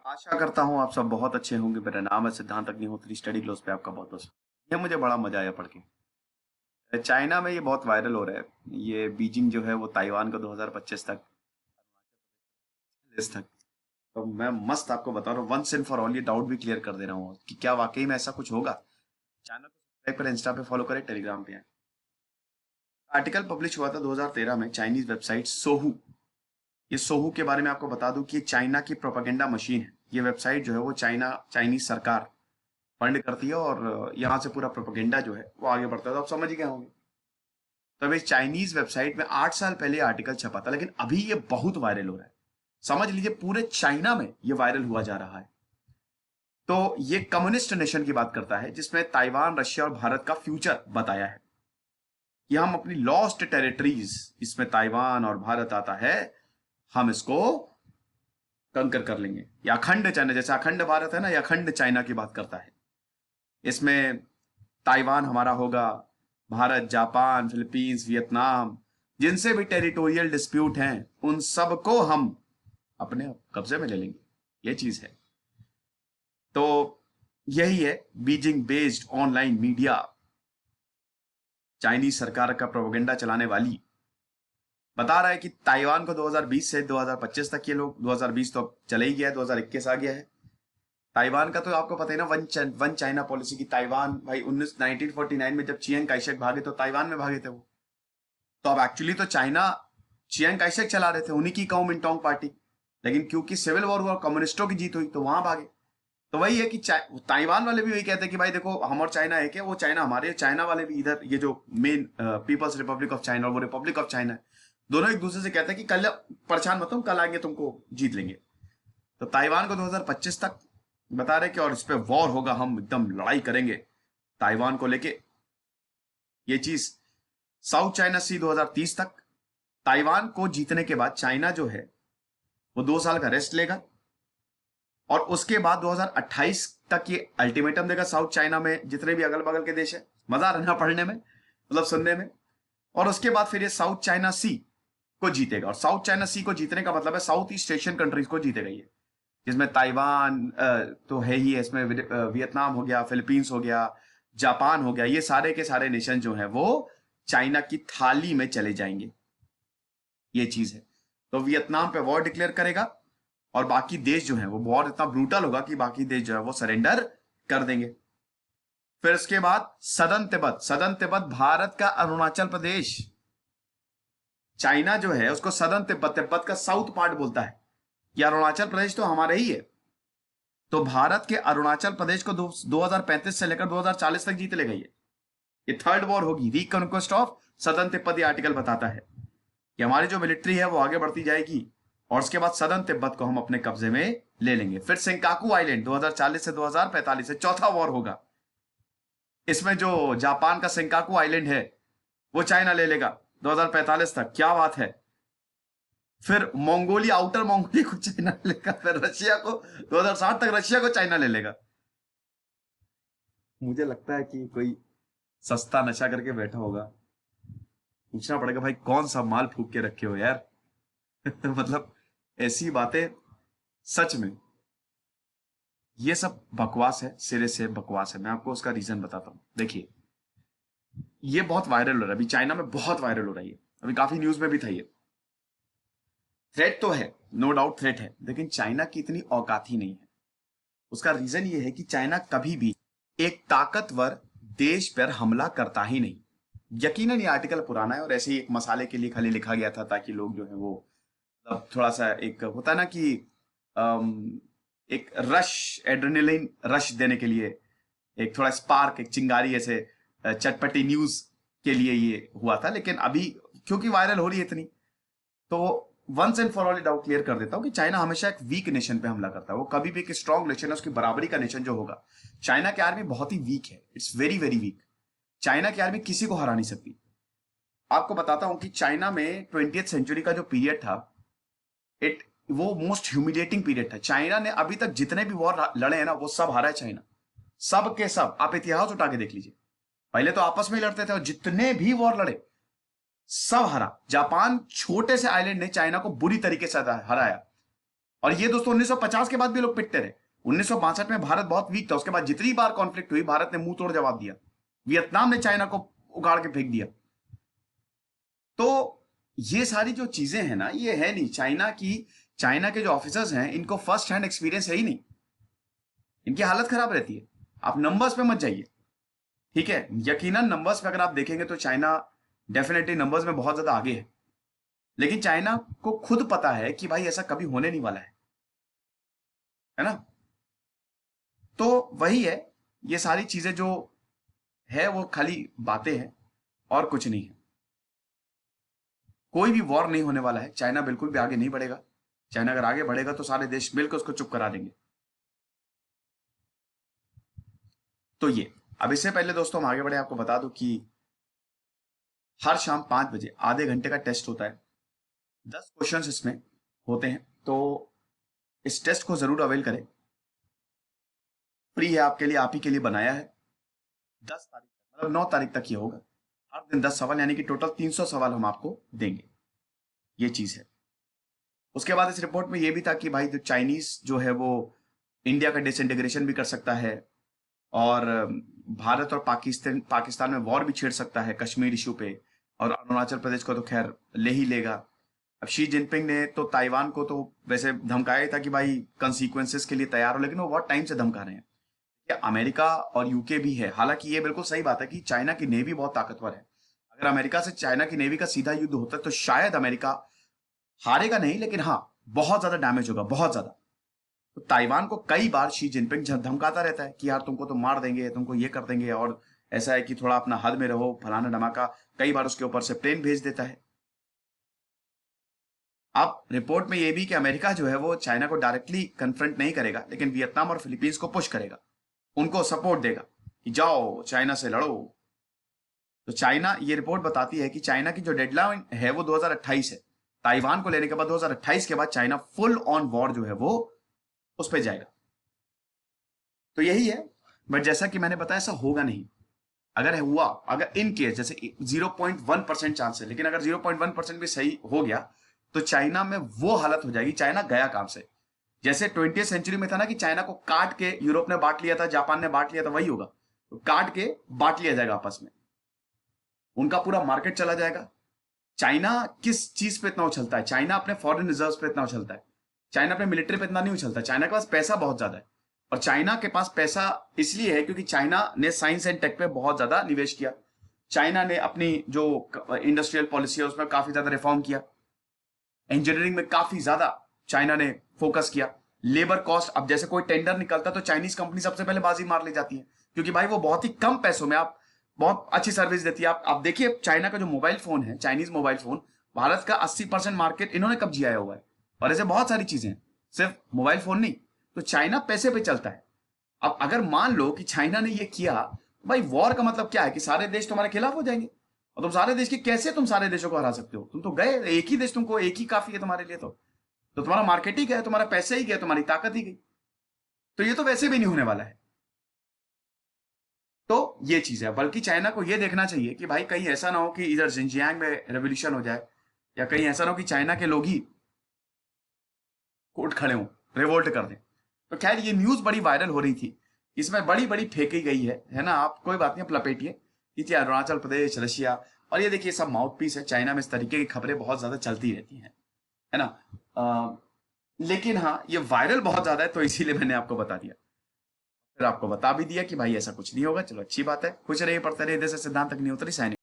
आशा करता हूँ आप सब बहुत अच्छे होंगे। मेरा नाम है सिद्धांत अग्निहोत्री। स्टडी क्लोज पे आपका बहुत बहुत ये मुझे बड़ा मजा आया पढ़ के। चाइना में ये बहुत वायरल हो रहा है। ये बीजिंग जो है वो ताइवान को 2025 तक इस तक तो मैं मस्त आपको बता रहा हूँ, वंस एंड फॉर ऑल ये डाउट भी क्लियर कर दे रहा हूँ कि क्या वाकई में ऐसा कुछ होगा। चैनल को सब्सक्राइब करें, इंस्टा पे फॉलो करें, टेलीग्राम पे आए। आर्टिकल पब्लिश हुआ था 2013 में चाइनीज वेबसाइट सोहू। ये सोहू के बारे में आपको बता दूं कि चाइना की प्रोपेगेंडा मशीन है। ये वेबसाइट जो है वो चाइनीज सरकार फंड करती है और यहाँ से पूरा प्रोपेगेंडा जो है वो आगे बढ़ता है। तो आप समझ ही गए होंगे। तो इस चाइनीज वेबसाइट में 8 साल पहले आर्टिकल छपा था, लेकिन अभी ये बहुत वायरल हो रहा है। समझ लीजिए पूरे चाइना में ये वायरल हुआ जा रहा है। तो ये कम्युनिस्ट नेशन की बात करता है जिसमें ताइवान, रशिया और भारत का फ्यूचर बताया है कि हम अपनी लॉस्ट टेरिटरीज, इसमें ताइवान और भारत आता है, हम इसको कंकर कर लेंगे। या अखंड चाइना, जैसे अखंड भारत है ना, या अखंड चाइना की बात करता है। इसमें ताइवान हमारा होगा, भारत, जापान, फिलीपींस, वियतनाम, जिनसे भी टेरिटोरियल डिस्प्यूट हैं उन सबको हम अपने कब्जे में ले लेंगे। ये चीज है। तो यही है Beijing based online media, Chinese सरकार का प्रोपेगेंडा चलाने वाली, बता रहा है कि ताइवान को 2020 से 2025 तक, ये लोग 2020 तो अब चले ही गया है, 2021 आ गया है। ताइवान का तो आपको पता है ना, वन चाइना पॉलिसी की। ताइवान भाई 1949 में जब चियांग काइशेक भागे तो ताइवान में भागे थे वो। तो अब एक्चुअली तो चाइना चियांग काइशेक चला रहे थे, उन्हीं की काओमिंटांग पार्टी, लेकिन क्योंकि सिविल वॉर हुआ, कम्युनिस्टों की जीत हुई तो वहां भागे। तो वही है कि ताइवान वाले भी वही कहते हैं कि भाई देखो हम और चाइना है क्या, वो चाइना हमारे, चाइना वाले भी इधर, ये जो main people's republic of China और वो रिपब्लिक ऑफ चाइना है, दोनों एक दूसरे से कहते हैं कि कल परेशान मत हो, कल आएंगे तुमको जीत लेंगे। तो ताइवान को 2025 तक बता रहे कि और इस पे वॉर होगा, हम एकदम लड़ाई करेंगे ताइवान को लेके। ये चीज साउथ चाइना सी 2030 तक। ताइवान को जीतने के बाद चाइना जो है वो 2 साल का रेस्ट लेगा और उसके बाद 2028 तक ये अल्टीमेटम देगा साउथ चाइना में जितने भी अगल बगल के देश है। मजा रहना पढ़ने में, मतलब सुनने में। और उसके बाद फिर ये साउथ चाइना सी को जीतेगा, और साउथ चाइना सी को जीतने का मतलब है साउथ ईस्ट एशियन कंट्रीज को जीतेगा ये, जिसमें ताइवान तो है ही है, इसमें वियतनाम हो गया, फिलीपींस हो गया, जापान हो गया, ये सारे के सारे नेशन जो हैं वो चाइना की थाली में चले जाएंगे। ये चीज है। तो वियतनाम पे वॉर डिक्लेयर करेगा और बाकी देश जो है वो वॉर इतना ब्रूटल होगा कि बाकी देश जो है वो सरेंडर कर देंगे। फिर उसके बाद सदन तिब्बत। सदन तिब्बत भारत का अरुणाचल प्रदेश। चाइना जो है उसको सदन तिब्बत, तिब्बत का साउथ पार्ट बोलता है। ये अरुणाचल प्रदेश तो हमारे ही है। तो भारत के अरुणाचल प्रदेश को 2035 से लेकर 2040 तक जीत ले गई है। ये थर्ड वॉर होगी, रिकॉन्क्वेस्ट ऑफ सदन तिब्बत। आर्टिकल बताता है कि हमारी जो मिलिट्री है वो आगे बढ़ती जाएगी और उसके बाद सदन तिब्बत को हम अपने कब्जे में ले लेंगे। फिर सेंकाकू आइलैंड 2040 से 2045 से चौथा वॉर होगा। इसमें जो जापान का सेंकाकू आइलैंड है वो चाइना ले लेगा 2045 तक। क्या बात है। फिर मंगोलिया, आउटर मंगोलिया को चाइना ले लेगा। फिर रशिया को 2060 तक रशिया को चाइना ले लेगा। मुझे लगता है कि कोई सस्ता नशा करके बैठा होगा। पूछना पड़ेगा भाई कौन सा माल फूक के रखे हो यार। मतलब ऐसी बातें, सच में ये सब बकवास है, सिरे से बकवास है। मैं आपको उसका रीजन बताता हूं। देखिए ये बहुत वायरल हो रहा है, अभी चाइना में बहुत वायरल हो रहा है ये, अभी काफी न्यूज में भी था ये। थ्रेट तो है, नो डाउट थ्रेट है, लेकिन चाइना की इतनी औकात ही नहीं है। उसका रीजन ये है कि चाइना कभी भी एक ताकतवर देश पर हमला करता ही नहीं। यकीनन ये आर्टिकल पुराना है और ऐसे ही एक मसाले के लिए खाली लिखा गया था ताकि लोग जो है वो थोड़ा सा, एक होता है ना कि एक रश, एड्रेनलिन रश देने के लिए, एक थोड़ा स्पार्क, एक चिंगारी, ऐसे चटपटी न्यूज के लिए ये हुआ था। लेकिन अभी क्योंकि वायरल हो रही है इतनी, तो once and for all doubt clear कर देता हूं कि चाइना हमेशा एक वीक नेशन पे हमला करता है। वो कभी भी एक स्ट्रॉन्ग नेशन है, उसकी बराबरी का नेशन जो होगा। चाइना की आर्मी बहुत ही वीक है, it's very very weak. China की आर्मी किसी को हरा नहीं सकती। आपको बताता हूं कि चाइना में 20th सेंचुरी का जो पीरियड था, इट वो मोस्ट ह्यूमिलिएटिंग पीरियड था। चाइना ने अभी तक जितने भी वॉर लड़े हैं ना वो सब हारा है चाइना, सब के सब। आप इतिहास उठा के देख लीजिए, पहले तो आपस में ही लड़ते थे और जितने भी वॉर लड़े सब हरा। जापान छोटे से आइलैंड ने चाइना को बुरी तरीके से हराया और ये दोस्तों 1950 के बाद भी लोग पिटते रहे। 1962 में भारत बहुत वीक था, उसके बाद जितनी बार कॉन्फ्लिक्ट हुई भारत ने मुंह तोड़ जवाब दिया। वियतनाम ने चाइना को उगाड़ के फेंक दिया। तो ये सारी जो चीजें हैं ना, ये है नहीं चाइना के जो ऑफिसर्स हैं इनको फर्स्ट हैंड एक्सपीरियंस है ही नहीं, इनकी हालत खराब रहती है। आप नंबर्स पे मत जाइए, ठीक है। यकीनन नंबर्स पे अगर आप देखेंगे तो चाइना डेफिनेटली नंबर्स में बहुत ज्यादा आगे है, लेकिन चाइना को खुद पता है कि भाई ऐसा कभी होने नहीं वाला है ना। तो वही है, ये सारी चीजें जो है वो खाली बातें हैं और कुछ नहीं है। कोई भी वॉर नहीं होने वाला है, चाइना बिल्कुल भी आगे नहीं बढ़ेगा। चाइना अगर आगे बढ़ेगा तो सारे देश मिलकर उसको चुप करा देंगे। तो ये, अब इससे पहले दोस्तों हम आगे बढ़े, आपको बता दूं कि हर शाम 5 बजे आधे घंटे का टेस्ट होता है। 10 क्वेश्चंस इसमें होते हैं, तो इस टेस्ट को जरूर अवेल करें। फ्री है आपके लिए, आप ही के लिए बनाया है। 10 तारीख तक, मतलब 9 तारीख तक ये होगा। हर दिन 10 सवाल, यानी कि टोटल 300 सवाल हम आपको देंगे। ये चीज है। उसके बाद इस रिपोर्ट में ये भी था कि भाई जो चाइनीज जो है वो इंडिया का डिसइंटीग्रेशन भी कर सकता है, और भारत और पाकिस्तान में वॉर भी छेड़ सकता है कश्मीर इशू पे, और अरुणाचल प्रदेश को तो खैर ले ही लेगा। अब शी जिनपिंग ने तो ताइवान को तो वैसे धमकाया ही था कि भाई कंसीक्वेंसेस के लिए तैयार हो, लेकिन वो बहुत टाइम से धमका रहे हैं। अमेरिका और यूके भी है, हालांकि ये बिल्कुल सही बात है कि चाइना की नेवी बहुत ताकतवर है। अगर अमेरिका से चाइना की नेवी का सीधा युद्ध होता तो शायद अमेरिका हारेगा नहीं, लेकिन हाँ बहुत ज्यादा डैमेज होगा, बहुत ज्यादा। तो ताइवान को कई बार शी जिनपिंग धमकाता रहता है कि यार तुमको तो मार देंगे, तुमको ये कर देंगे, और ऐसा है कि थोड़ा अपना हद में रहो, फलाना धमाका। कई बार उसके ऊपर से प्लेन भेज देता है। अब रिपोर्ट में ये भी कि अमेरिका जो है वो चाइना को डायरेक्टली कन्फ्रंट नहीं करेगा, लेकिन वियतनाम और फिलीपींस को पुश करेगा, उनको सपोर्ट देगा कि जाओ चाइना से लड़ो। तो चाइना, ये रिपोर्ट बताती है कि चाइना की जो डेडलाइन है वो 2028 है। ताइवान को लेने के बाद 2028 के बाद चाइना फुल ऑन वॉर जो है वो उस पर जाएगा। तो यही है, बट जैसा कि मैंने बताया ऐसा होगा नहीं। अगर हुआ, अगर इन केस जैसे 0.1% चांस है, लेकिन अगर 0.1% भी सही हो गया तो चाइना में वो हालत हो जाएगी, चाइना गया काम से। जैसे 20वीं सेंचुरी में था ना कि चाइना को काट के यूरोप ने बांट लिया था, जापान ने बांट लिया था, वही होगा। तो काट के बांट लिया जाएगा आपस में, उनका पूरा मार्केट चला जाएगा। चाइना किस चीज पे इतना उछलता है? चाइना अपने फॉरेन रिजर्व पे इतना उछलता है, चाइना अपने मिलिट्री पे इतना नहीं उछलता। चाइना के पास पैसा बहुत ज्यादा है, और चाइना के पास पैसा इसलिए है क्योंकि चाइना ने साइंस एंड टेक पे बहुत ज्यादा निवेश किया। चाइना ने अपनी जो इंडस्ट्रियल पॉलिसी है उसमें काफी ज्यादा रिफॉर्म किया। इंजीनियरिंग में काफी ज्यादा चाइना ने फोकस किया। लेबर कॉस्ट, अब जैसे कोई टेंडर निकलता तो चाइनीज कंपनी सबसे पहले बाजी मार ले जाती है, क्योंकि भाई वो बहुत ही कम पैसों में आप बहुत अच्छी सर्विस देती है। आप देखिए चाइना का जो मोबाइल फोन है, चाइनीज मोबाइल फोन, भारत का 80% मार्केट इन्होंने कब जिया हुआ है। और ऐसे बहुत सारी चीजें हैं, सिर्फ मोबाइल फोन नहीं। तो चाइना पैसे पे चलता है। अब अगर मान लो कि चाइना ने ये किया, भाई वॉर का मतलब क्या है कि सारे देश तुम्हारे खिलाफ हो जाएंगे, और तुम सारे देश की कैसे तुम सारे देशों को हरा सकते हो? तुम तो गए, एक ही देश तुमको, एक ही काफी है तुम्हारे लिए। तो तुम्हारा मार्केट ही गया, तुम्हारा पैसे ही गया, तुम्हारी ताकत ही गई। तो ये तो वैसे भी नहीं होने वाला है। तो ये चीज है, बल्कि चाइना को ये देखना चाहिए कि भाई कहीं ऐसा ना हो कि इधर जिनजियांग में रेवोल्यूशन हो जाए, या कहीं ऐसा ना हो कि चाइना के लोग ही उठ खड़े हों, रिवोल्ट कर दें। तो खैर ये न्यूज बड़ी वायरल हो रही थी, इसमें बड़ी बड़ी फेंकी गई है ना। आप कोई बात नहीं, आप लपेटिए। ये थी अरुणाचल प्रदेश, रशिया, और ये देखिए सब माउथ पीस है। चाइना में इस तरीके की खबरें बहुत ज्यादा चलती रहती हैं, है ना। लेकिन हाँ ये वायरल बहुत ज्यादा है, तो इसीलिए मैंने आपको बता दिया। फिर आपको बता भी दिया कि भाई ऐसा कुछ नहीं होगा। चलो अच्छी बात है, खुश रहिए, पढ़ते रहिए। जैसे सिद्धांत तक नहीं उतरी साइनिंग।